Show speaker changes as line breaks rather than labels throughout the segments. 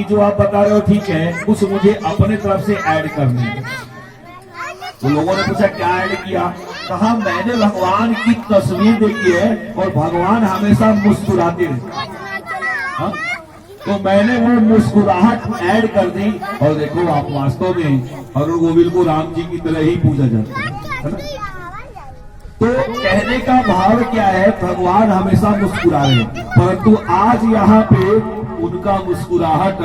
जो आप बता रहे हो ठीक है, कुछ मुझे अपने तरफ से ऐड करने हैं। तो लोगों ने पूछा क्या ऐड किया? कहा मैंने भगवान की तस्वीर देखी है और भगवान हमेशा मुस्कुराते रहते। हाँ? तो मैंने वो मुस्कुराहट ऐड कर दी और देखो आप वास्तव में अरुण गोविल को राम जी की तरह ही पूजा जाता है ना? तो कहने का भाव क्या है, भगवान हमेशा मुस्कुरा रहे, परंतु आज यहाँ पे उनका मुस्कुराहट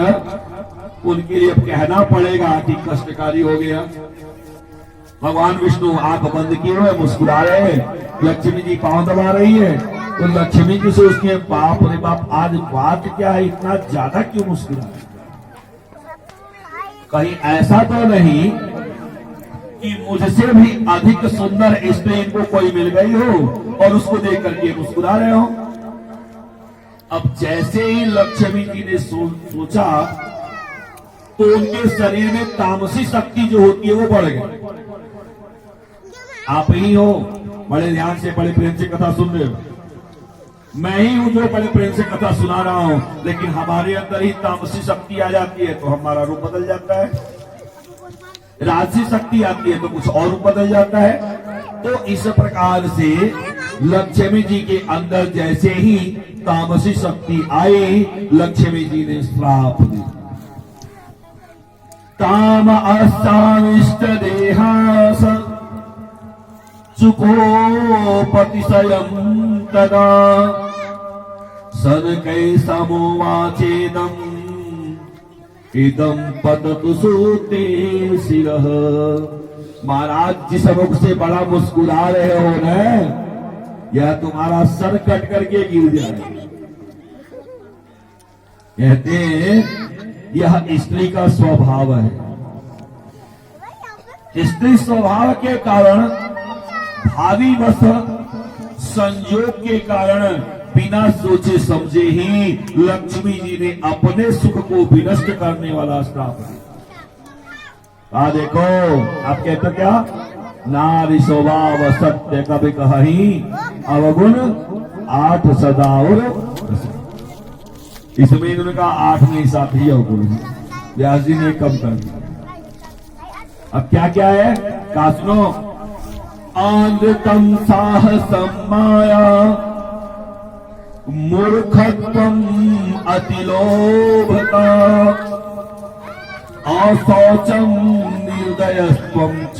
उनके लिए कहना पड़ेगा कि कष्टकारी हो गया। भगवान विष्णु आंख बंद किए हुए मुस्कुरा रहे हैं, लक्ष्मी जी पांव दबा रही है, तो लक्ष्मी जी सोचती है बाप रे बाप आज बात क्या है, इतना ज्यादा क्यों मुस्कुरा रहे? कहीं ऐसा तो नहीं कि मुझसे भी अधिक सुंदर स्त्री इनको कोई मिल गई हो और उसको देख करके मुस्कुरा रहे हो। अब जैसे ही लक्ष्मी जी ने सोचा तो उनके शरीर में तामसी शक्ति जो होती है वो बढ़ गई। आप ही हो, बड़े ध्यान से बड़े प्रेम से कथा सुन रहे हो, मैं ही हूं जो बड़े प्रेम से कथा सुना रहा हूं, लेकिन हमारे अंदर ही तामसी शक्ति आ जाती है तो हमारा रूप बदल जाता है, राजसी शक्ति आती है तो कुछ और रूप बदल जाता है। तो इस प्रकार से लक्ष्मी जी के अंदर जैसे ही तामसी शक्ति आई, लक्ष्मी जी ने श्राप दिया, ताम अस्ताविष्ट देहास सुखोपतिशयम् तदा सनकै समोवाचेदम् इदं पततु सूते शिरः। महाराज जिस मुख से बड़ा मुस्कुरा रहे हो ना, यह तुम्हारा सर कट करके गिर जाए। कहते हैं यह स्त्री का स्वभाव है। स्त्री स्वभाव के कारण, भावी वश संयोग के कारण बिना सोचे समझे ही लक्ष्मी जी ने अपने सुख को विनष्ट करने वाला श्राप दिया। देखो आप कहते हो क्या, नारी स्वभाव सत्य कभी कही अवगुण 8 सदा और, इसमें इन्होंने कहा 8 नहीं 7 ही अवगुण, व्यास जी ने कम कर दिया। अब क्या क्या है का सुनो, आंधतम साहसम माया मूर्खत्वम अतिलोभता अशौचम निर्दयत्वम च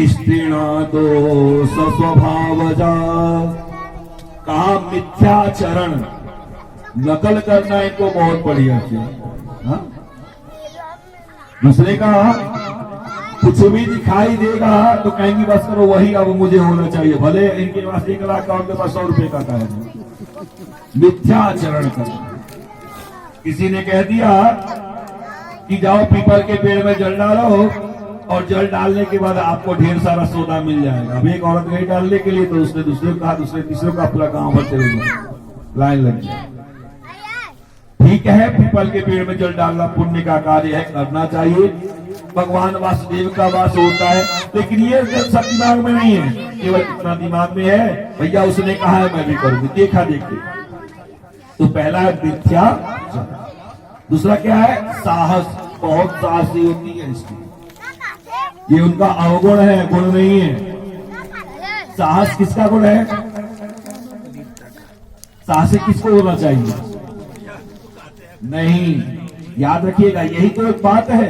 स्त्रीणा दोष स्वभावजा। कहा मिथ्याचरण, नकल करना इनको बहुत बढ़िया चीज। दूसरे का कुछ भी दिखाई देगा तो कहेंगी बस करो वही अब मुझे होना चाहिए, भले इनके पास 1 लाख का उनके पास 100 रुपए का है। मिथ्याचरण करना। किसी ने कह दिया कि जाओ पीपल के पेड़ में जल डालो और जल डालने के बाद आपको ढेर सारा सौदा मिल जाएगा। अब एक औरत गई डालने के लिए तो उसने दूसरे को कहा, दूसरे तीसरे को अपना गांव भर चले गए, लाइन लग गई। ठीक है, पीपल के पेड़ में जल डालना पुण्य का कार्य है, करना चाहिए, भगवान वासुदेव का वास होता है, लेकिन ये सब दिमाग में नहीं है, केवल इतना दिमाग में है भैया उसने कहा है मैं भी करूंगी, देखा देखी। तो पहला है मिथ्या, दूसरा क्या है साहस, बहुत साहसी होती है इसकी, ये उनका अवगुण है, गुण नहीं है। साहस किसका गुण है? साहसी किसको होना चाहिए? नहीं, याद रखिएगा यही तो एक बात है।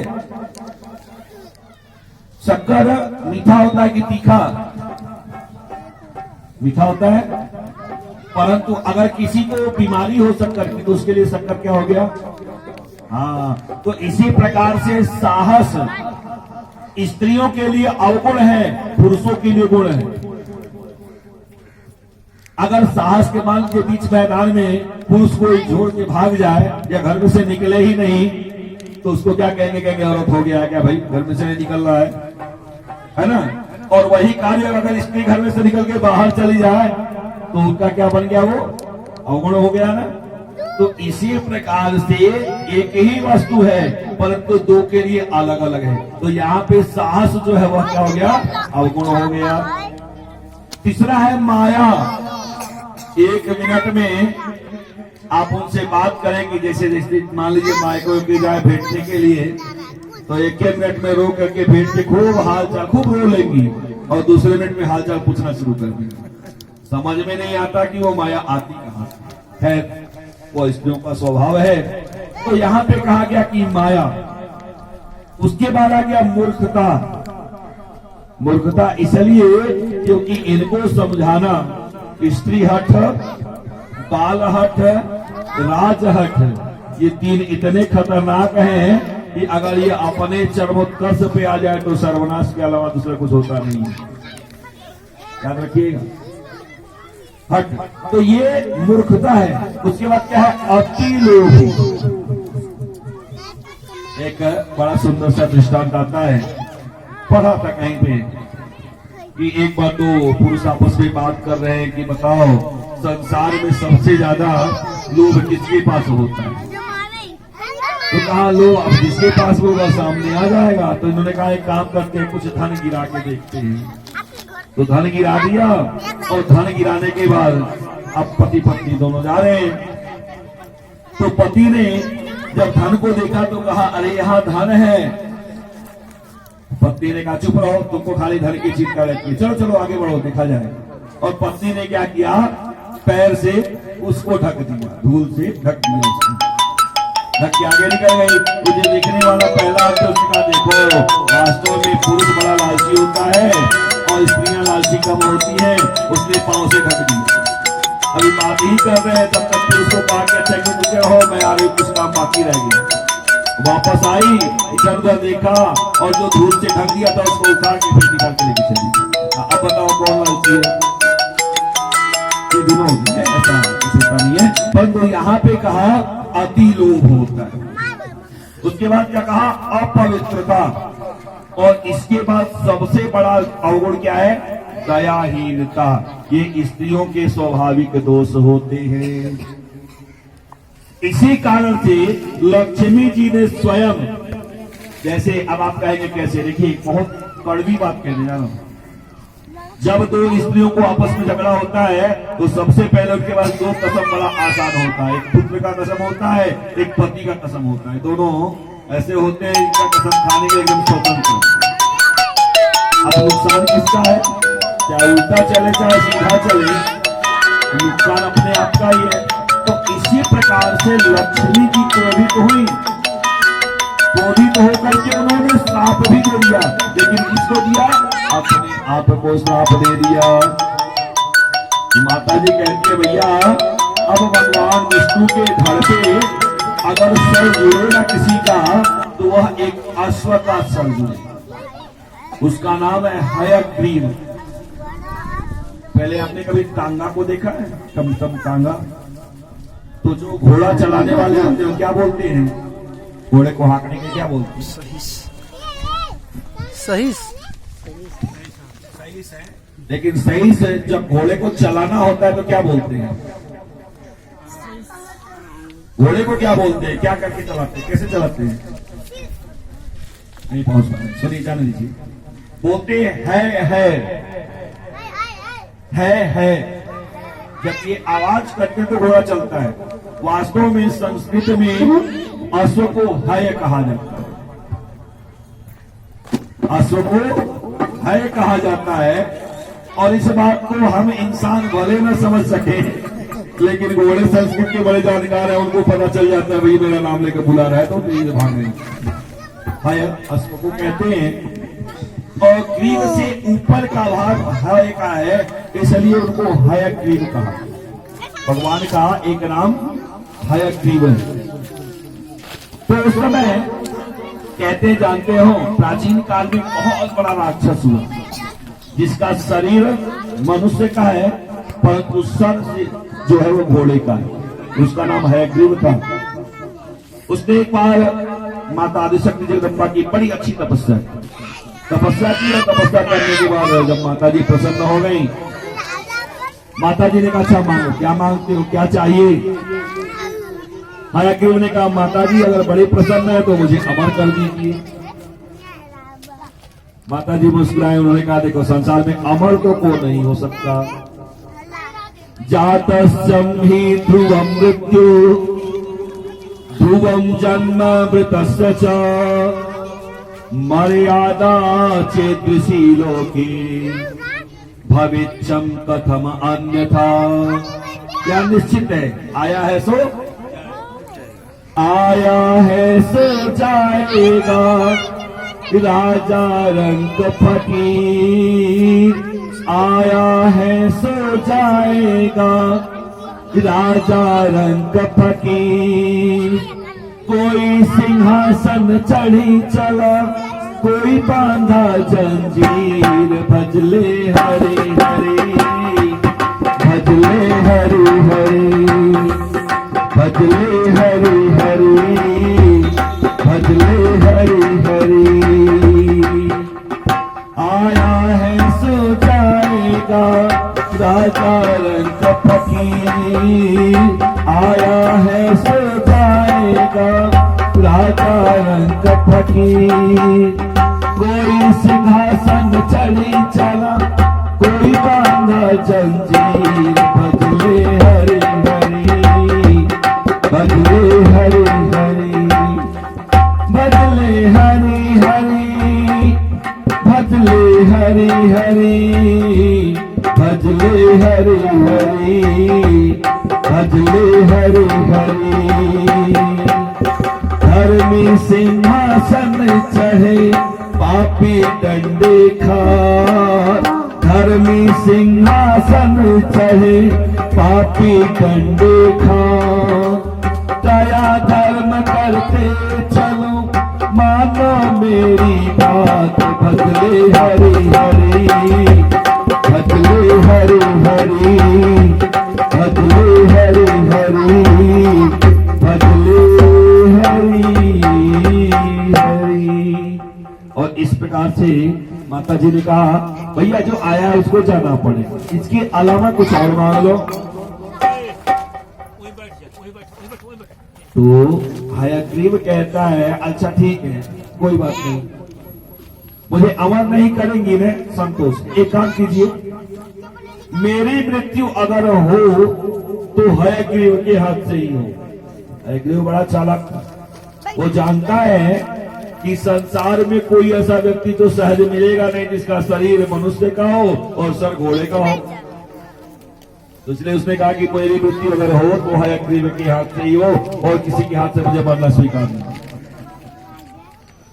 शक्कर मीठा होता है कि तीखा? मीठा होता है, परंतु अगर किसी को बीमारी हो शक्कर की तो उसके लिए शक्कर क्या हो गया? हाँ, तो इसी प्रकार से साहस स्त्रियों के लिए अवगुण है, पुरुषों के लिए गुण है। अगर साहस के मान के बीच मैदान में पुरुष को छोड़ के भाग जाए या घर में से निकले ही नहीं तो उसको क्या कहेंगे? कहेंगे औरत हो गया क्या भाई, घर में से नहीं निकल रहा है ना? और वही कार्य अगर स्त्री घर में से निकल के बाहर चली जाए तो उनका क्या बन गया? वो अवगुण हो गया ना। तो इसी प्रकार से एक ही वस्तु है परंतु दो के लिए अलग अलग है। तो यहाँ पे साहस जो है वह क्या हो गया? अवगुण हो गया। तीसरा है माया। 1 मिनट में आप उनसे बात करेंगे, जैसे जैसे मान लीजिए मायको की जाए भेंटने के लिए, तो एक मिनट में रो करके भेंट के खूब हाल चाल खूब रो लेंगी और दूसरे मिनट में हाल चाल पूछना शुरू कर देंगी। समझ में नहीं आता कि वो माया आती कहाँ से है, वो स्त्रियों का स्वभाव है। तो यहाँ पे कहा गया कि माया, उसके बाद आ गया मूर्खता। मूर्खता इसलिए क्योंकि इनको समझाना स्त्री हठ, बाल हठ, राज हठ, ये तीन इतने खतरनाक हैं कि अगर ये अपने चरमोत्कर्ष पे आ जाए तो सर्वनाश के अलावा दूसरा कुछ होता नहीं है, याद रखिएगा। हट, तो ये मूर्खता है। उसके बाद क्या है? अति लोभ। एक बड़ा सुंदर सा दृष्टांत आता है, पढ़ा था कहीं पे कि एक बार दो पुरुष आपस में बात कर रहे हैं कि बताओ संसार में सबसे ज्यादा लोभ किसके पास होता है। तो कहा लो, अब जिसके पास होगा सामने आ जाएगा। तो इन्होंने कहा एक काम करते हैं, कुछ धन गिरा के देखते हैं। तो धन गिरा दिया और धन गिराने के बाद अब पति पत्नी दोनों जा रहे हैं। तो पति ने जब धन को देखा तो कहा अरे यहाँ धन है। पत्नी ने कहा चुप रहो, तुमको खाली धन की चिंता रहती है, चलो चलो आगे बढ़ो देखा जाए। और पत्नी ने क्या किया? पैर से उसको ढक दिया, धूल से ढक दिया उसको, ढक के आगे निकल गई। मुझे देखने वाला पहला अर्थ उसका देखो, वास्तव में पुरुष बड़ा लालची होता है और स्त्रियां लालची कम होती हैं। उसने पांव से ढक दिया। अभी बात ही कर रहे हैं तब तक पुरुष को कहा कि अच्छा क्यों मुझे हो, मैं आ रही, कुछ काम बाकी रह गया। वापस आई, इधर उधर देखा और जो धूल से ढक दिया था उसको उतार के फिर निकाल के लेके चली। अब बताओ कौन लालची है? ये दोनों है, ऐसा होता नहीं है। परंतु यहाँ पे कहा अति लोभ होता है। उसके बाद क्या कहा? अपवित्रता। और इसके बाद सबसे बड़ा अवगुण क्या है? दयाहीनता। ये स्त्रियों के स्वाभाविक दोष होते हैं। इसी कारण से लक्ष्मी जी ने स्वयं, जैसे अब आप कहेंगे कैसे, देखिए बहुत कड़वी बात कहने जा रहा हूं। जब दो स्त्रियों को आपस में झगड़ा होता है तो सबसे पहले उनके पास दो कसम बड़ा आसान होता है। एक पुत्र का कसम होता है, एक पति का कसम होता है। दोनों ऐसे होते हैं इनका कसम खाने के एकदम स्वतंत्र। अब नुकसान किसका है? चाहे उल्टा चले चाहे सीधा चले, नुकसान अपने आप का ही है। तो इसी प्रकार से लक्ष्मी जी क्रोधित हुई, क्रोधित होकर के उन्होंने श्राप भी दे दिया। लेकिन किसको दिया? अपने आप को श्राप दे दिया। माता जी कहती है भैया अब भगवान विष्णु के धड़ पे अगर सर जुड़ेगा किसी का तो वह एक अश्व का सर जुड़े। उसका नाम है हयग्रीव। पहले आपने कभी टांगा को देखा है? टमटम टांगा। तो जो घोड़ा चलाने वाले होते हैं क्या बोलते हैं? घोड़े को हाँकने के क्या बोलते हैं?
सही
है। लेकिन सही से जब घोड़े को चलाना होता है तो क्या बोलते हैं? घोड़े को क्या बोलते हैं? क्या करके चलाते हैं? कैसे चलाते हैं? नहीं पहुंच पा रहे, सुनिए जाने दीजिए। बोलते है। जब ये आवाज करते तो घोड़ा चलता है। वास्तव में संस्कृत में अश्व को हय कहा जाता है। अश्व को हय कहा जाता है। और इस बात को हम इंसान भले न समझ सके, लेकिन घोड़े संस्कृत के बड़े जानकार हैं, उनको पता चल जाता है भाई मेरा नाम लेकर बुला रहा है तो तेज भाग रही। हय अश्व को कहते हैं। और ग्रीव से ऊपर का भाग हय का है, इसलिए उनको हयग्रीव कहा। भगवान का एक नाम हयग्रीव है। तो उस समय कहते जानते हो प्राचीन काल में बहुत बड़ा राक्षस हुआ जिसका शरीर मनुष्य का है परंतु सर से जो है वो घोड़े का है। उसका नाम हयग्रीव था। उसने एक बार माता आदिशक्ति जगदम्बा की बड़ी अच्छी तपस्या की। और तपस्या करने के बाद जब माता जी प्रसन्न हो गई, माता जी ने कहा अच्छा मांगो, क्या मांगते हो, क्या चाहिए? हयग्रीव ने कहा माता जी अगर बड़े प्रसन्न है तो मुझे अमर कर दीजिए। माता जी मुस्कुराए, उन्होंने कहा देखो संसार में अमर तो को नहीं हो सकता, जातस्यं हि ध्रुवं मृत्यु ध्रुवं जन्म मृतस्य च मर्यादा चेदृशी लोके भविष्यं कथम अन्यथा। क्या निश्चित है? आया है सो जाएगा, राजा रंग फकीर आया है सो जाएगा, राजा रंग फकीर। कोई सिंहासन चढ़ी चला, कोई बांधा जंजीर, भजले हरे हरे, भजले हरे हरे, भजले हरे हरे, भजले हरे हरे। आया है सो जाएगा, राजा रंग फकीर आया है सो जाएगा, राजा रंग फकीर। कोई सिंहासन चढ़ी चला, कोई बांधा जंजीर, भजले हरे हरे, भजले हरे हरे, भजले हरे हरे, भजले हरे हरे, भजले हरे हरे, भजले हरे हरे। धर्मी सिंहासन चढ़े, पापी डंडे खार, धर्मी सिंहासन चढ़े, पापी डंडे खार। दया धर्म करते चलो, मानो मेरी बात, भजले हरे हरे, भजले हरे हरे, भजले हरे हरे, भजले हरे हरे। और इस प्रकार से माता जी ने कहा, भैया जो आया है उसको जाना पड़े, इसके अलावा कुछ और मांग लो। तो हयग्रीव कहता है, अच्छा ठीक है, कोई बात नहीं, मुझे अमर नहीं करेंगी ना, संतोष। एक काम कीजिए, मेरी मृत्यु अगर हो तो हयग्रीव के हाथ से ही हो। हयग्रीव बड़ा चालाक था, वो जानता है कि संसार में कोई ऐसा व्यक्ति तो सहज मिलेगा नहीं जिसका शरीर मनुष्य का हो और सर घोड़े का हो। तो इसलिए उसने कहा कि मेरी मृत्यु अगर हो तो हयग्रीव के हाथ से ही हो, और किसी के हाथ से मुझे मरना स्वीकार नहीं।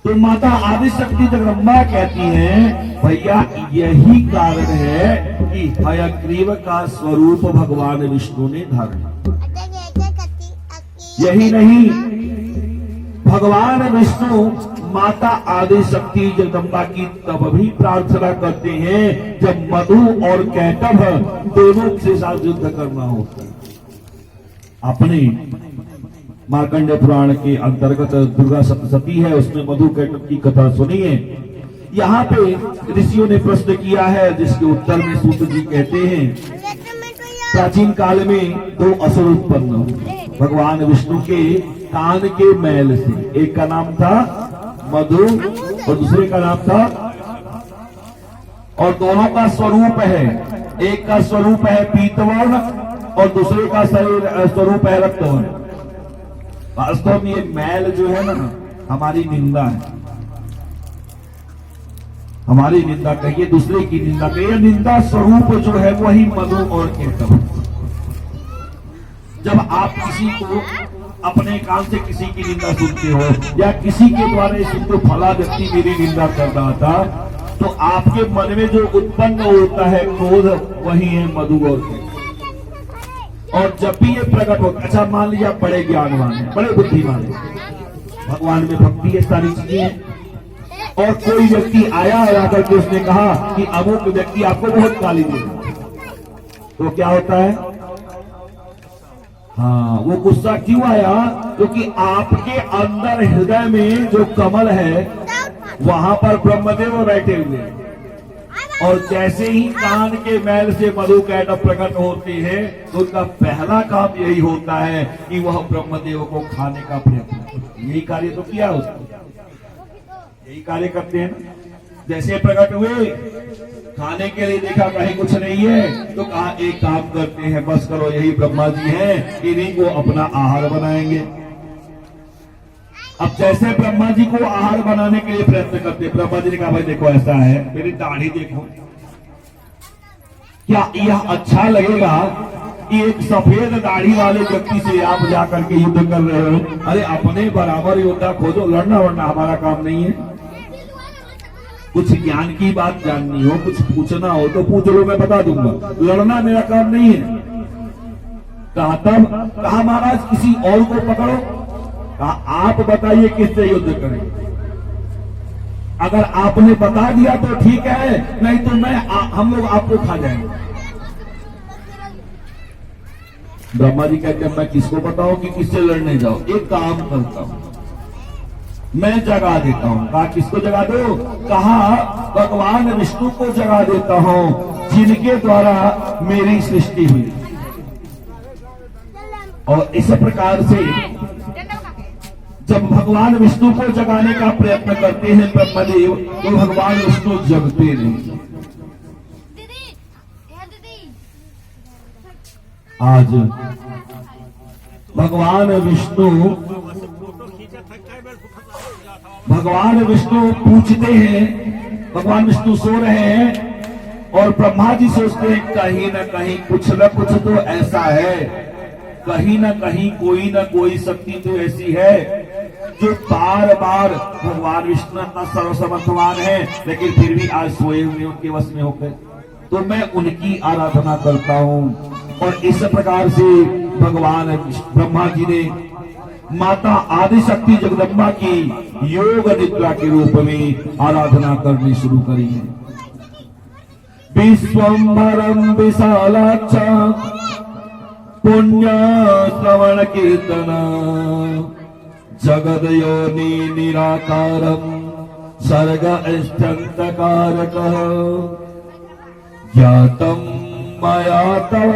तो माता आदिशक्ति जगदम्बा कहती हैं, भैया यही कारण है कि हयग्रीव का स्वरूप भगवान विष्णु ने धारण। यही नहीं, भगवान विष्णु माता आदिशक्ति जगदम्बा की तब भी प्रार्थना करते हैं जब मधु और कैटभ दोनों के साथ युद्ध करना होता है। अपने मार्कंडेय पुराण के अंतर्गत दुर्गा सप्तशती है, उसमें मधु कैटभ की कथा सुनिए। यहाँ पे ऋषियों ने प्रश्न किया है, जिसके उत्तर में सूत जी कहते हैं, प्राचीन काल में दो असुर उत्पन्न हुए भगवान विष्णु के कान के मैल से। एक का नाम था मधु और दूसरे का नाम था, और दोनों का स्वरूप है, एक का स्वरूप है पीतवर्ण और दूसरे का स्वरूप है रक्तवर्ण। वास्तव में ये मैल जो है ना, हमारी निंदा है, हमारी निंदा कहिए, दूसरे की निंदा कहिए। निंदा स्वरूप जो है वही मधु और केतव। जब आप किसी को अपने कान से किसी की निंदा सुनते हो, या किसी के द्वारा सुनते फला व्यक्ति मेरी निंदा कर रहा था, तो आपके मन में जो उत्पन्न होता है क्रोध, वही है मधु और केतव। और जब भी ये प्रकट होता, अच्छा मान लिया बड़े ज्ञानवान है, बड़े बुद्धिमान है, भगवान में भक्ति है, सारी चीजें हैं, और कोई व्यक्ति आया और आकर के उसने कहा कि अमुक व्यक्ति आपको बहुत गाली दे, तो क्या होता है? हाँ, वो गुस्सा क्यों आया? क्योंकि आपके अंदर हृदय में जो कमल है वहां पर ब्रह्मदेव बैठे हुए हैं, और जैसे ही कान के मैल से मधु कैटभ प्रकट होते हैं तो उनका पहला काम यही होता है कि वह ब्रह्मदेव को खाने का प्रयत्न। यही कार्य तो किया उसने, यही कार्य करते हैं ना। जैसे प्रकट हुए, खाने के लिए देखा कहीं कुछ नहीं है, तो कहा एक काम करते हैं, बस करो यही ब्रह्मा जी हैं, इन्हीं को अपना आहार बनाएंगे। अब जैसे ब्रह्मा जी को आहार बनाने के लिए प्रयत्न करते, ब्रह्मा जी ने कहा भाई देखो ऐसा है, मेरी दाढ़ी देखो, क्या यह अच्छा लगेगा कि एक सफेद दाढ़ी वाले व्यक्ति से आप जाकर के युद्ध कर रहे हो? अरे अपने बराबर योद्धा खोजो, लड़ना वड़ना हमारा काम नहीं है। कुछ ज्ञान की बात जाननी हो, कुछ पूछना हो तो पूछ लो, मैं बता दूंगा, लड़ना मेरा काम नहीं है। कहा तब, कहा महाराज किसी और को पकड़ो, कहा आप बताइए किससे युद्ध करें। अगर आपने बता दिया तो ठीक है, नहीं तो हम लोग आपको खा जाएंगे। ब्रह्मा जी कहते हैं मैं किसको बताऊं कि किससे लड़ने जाओ? एक काम करता हूं, मैं जगा देता हूं। कहा किसको जगा दो? कहा भगवान विष्णु को जगा देता हूं, जिनके द्वारा मेरी सृष्टि हुई। और इस प्रकार से जब भगवान विष्णु को जगाने का प्रयत्न करते हैं ब्रह्मदेव, तो भगवान विष्णु जगते नहीं। आज भगवान विष्णु पूछते हैं, भगवान विष्णु सो रहे हैं और ब्रह्मा जी सोचते हैं कहीं ना कहीं कुछ न कुछ तो ऐसा है, कहीं ना कहीं कोई ना कोई शक्ति तो ऐसी है जो बार बार, भगवान विष्णु का सर्वसमर्थवान है लेकिन फिर भी आज सोए हुए उनके वश में होकर, तो मैं उनकी आराधना करता हूं। और इस प्रकार से भगवान ब्रह्मा जी ने माता आदिशक्ति जगदम्बा की योग निद्रा के रूप में आराधना करनी शुरू करी है। विश्वम्भरं विशालाक्ष पुण्य श्रवण कीर्तन जगदयोनि निराकारं सर्ग अष्टंतकारकः ज्ञातं मया तव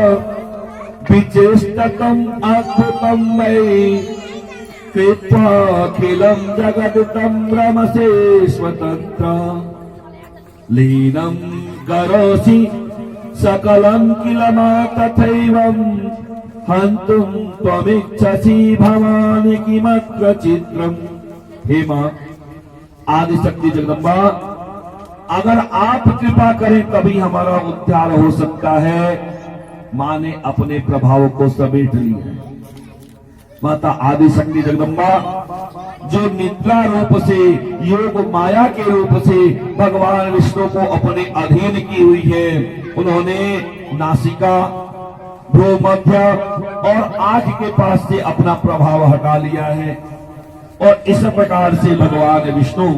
विचेष्टतम् अद्भुतं मयि कृत्वाखिलं जगदितं रमसे स्वतन्त्र लीनं करोषि सकलं किल मा तथैवं हन्तुं त्वमिच्छसि भवानि किमत्र चित्रम्। हे मां आदिशक्ति जगदम्बा, अगर आप कृपा करें तभी हमारा उद्धार हो सकता है। मां ने अपने प्रभाव को समेट लिया है। माता आदिशक्ति जगदम्बा जो निद्रा रूप से, योग माया के रूप से भगवान विष्णु को अपने अधीन की हुई है, उन्होंने नासिका, भ्रूमध्य और आंख के पास से अपना प्रभाव हटा लिया है। और इस प्रकार से भगवान विष्णु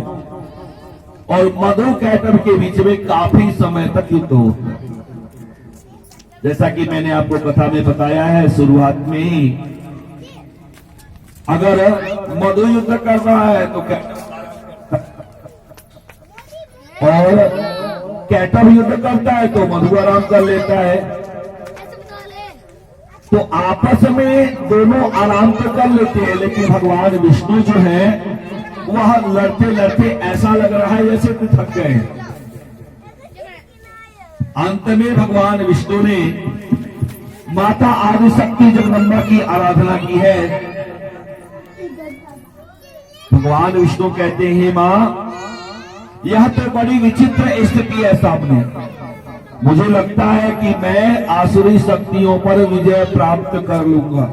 और मधु कैटभ के बीच में काफी समय तक युद्ध होता है। जैसा कि मैंने आपको कथा में बताया है शुरुआत में ही, अगर मधु युद्ध कर रहा है तो और कैटभ युद्ध करता है तो मधु आराम कर लेता है। तो आपस में दोनों आराम तो कर लेते हैं, लेकिन भगवान विष्णु जो है वह लड़ते लड़ते ऐसा लग रहा है जैसे तो थक गए हैं। अंत में भगवान विष्णु ने माता आदिशक्ति जगदम्बा की आराधना की है। भगवान विष्णु कहते हैं मां, यह तो बड़ी विचित्र स्थिति है सामने। मुझे लगता है कि मैं आसुरी शक्तियों पर विजय प्राप्त कर लूंगा,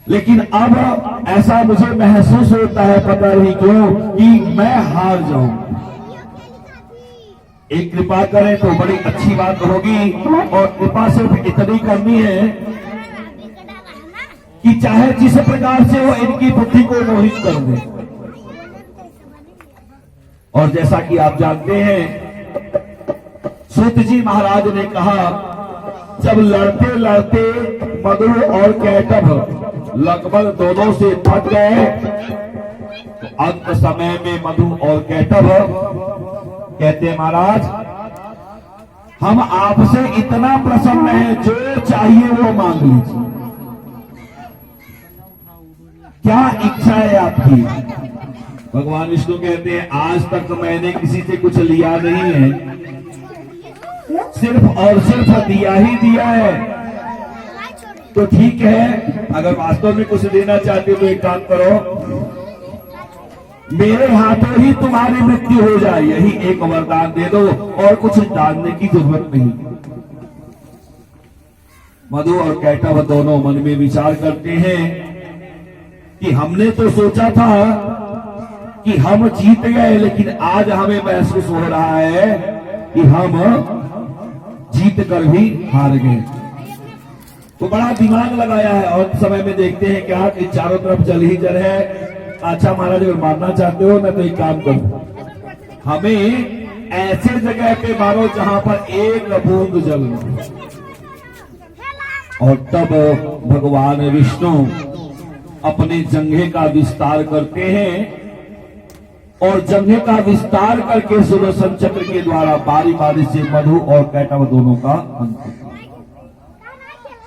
लेकिन अब ऐसा मुझे महसूस होता है, पता नहीं क्यों, कि मैं हार जाऊं। एक कृपा करें तो बड़ी अच्छी बात होगी, और कृपा सिर्फ इतनी करनी है कि चाहे जिस प्रकार से वो इनकी बुद्धि को मोहित कर दे। और जैसा कि आप जानते हैं, सूत जी महाराज ने कहा, जब लड़ते लड़ते मधु और कैटभ लगभग दोनों से थक गए, तो अंत समय में मधु और कैटभ कहते महाराज, हम आपसे इतना प्रसन्न हैं, जो चाहिए वो मांग लीजिए। क्या इच्छा है आपकी? भगवान विष्णु कहते हैं आज तक मैंने किसी से कुछ लिया नहीं है, सिर्फ और सिर्फ दिया ही दिया है। तो ठीक है, अगर वास्तव में कुछ देना चाहते हो तो एक काम करो, मेरे हाथों ही तुम्हारी मृत्यु हो जाए, यही एक वरदान दे दो और कुछ जानने की जरूरत नहीं। मधु और कैटव दोनों मन में विचार करते हैं कि हमने तो सोचा था कि हम जीत गए, लेकिन आज हमें महसूस हो रहा है कि हम जीत कर भी हार गए। तो बड़ा दिमाग लगाया है और समय में देखते हैं क्या कि चारों तरफ जल ही जल है। अच्छा महाराज, अगर मारना चाहते हो ना तो एक काम करो, हमें ऐसे जगह पे मारो जहां पर एक बूंद जल न। और तब भगवान विष्णु अपने जंघे का विस्तार करते हैं और जंघे का विस्तार करके सुदर्शन चक्र के द्वारा बारी बारी से मधु और कैटव दोनों का अंत।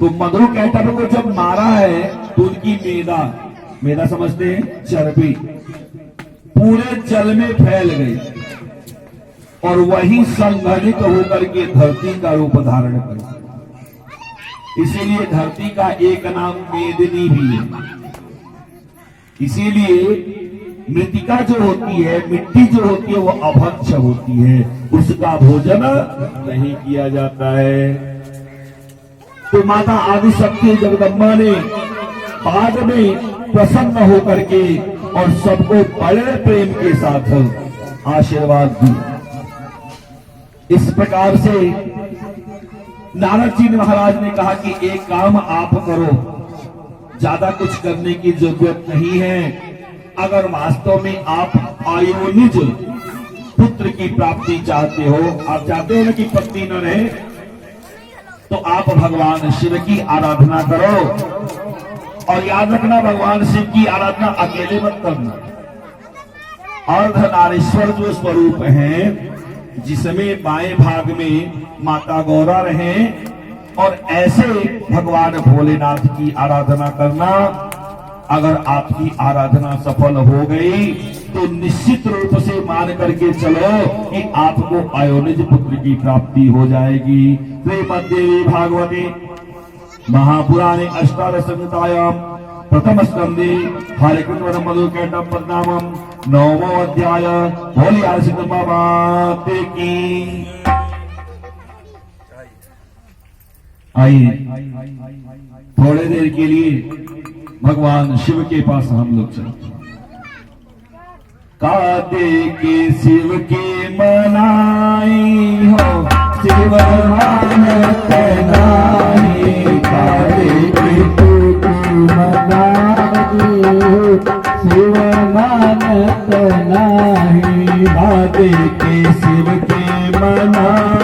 तो मधु कैटव को जब मारा है तो उनकी मेदा समझते हैं, चर्बी पूरे जल में फैल गई और वही संघनित होकर के धरती का रूप धारण कर। इसीलिए धरती का एक नाम मेदिनी भी है। इसीलिए मृतिका जो होती है, मिट्टी जो होती है, वो अभक्ष होती है, उसका भोजन नहीं किया जाता है। तो माता आदिशक्ति जगदम्बा ने बाद में प्रसन्न होकर के और सबको बड़े प्रेम के साथ आशीर्वाद दिया। इस प्रकार से नारद जी महाराज ने कहा कि एक काम आप करो, ज्यादा कुछ करने की जरूरत नहीं है। अगर वास्तव में आप आयोनिज पुत्र की प्राप्ति चाहते हो, आप चाहते हो ना कि पत्नी न रहे, तो आप भगवान शिव की आराधना करो। और याद रखना, भगवान शिव की आराधना अकेले मत करना। अर्धनारीश्वर जो स्वरूप है, जिसमें बाएं भाग में माता गौरा रहे, और ऐसे भगवान भोलेनाथ की आराधना करना। अगर आपकी आराधना सफल हो गई तो निश्चित रूप से मान करके चलो कि आपको अयोनिज पुत्र की प्राप्ति हो जाएगी। श्रीमद्देवी भागवते महापुराणे अष्टादश संहितायां प्रथम स्कंदे हरिकृष्ण मधु कैटव पद्नामम 9वां अध्याय। भोले आदिशक्ति बाबा की। आइए थोड़े देर के लिए भगवान शिव के पास हम लोग चलते। काते के शिव के मनाई हो, शिव मानत नाही। काते के तू मनाई हो, शिव मानत नाही। काते के शिव के मनाई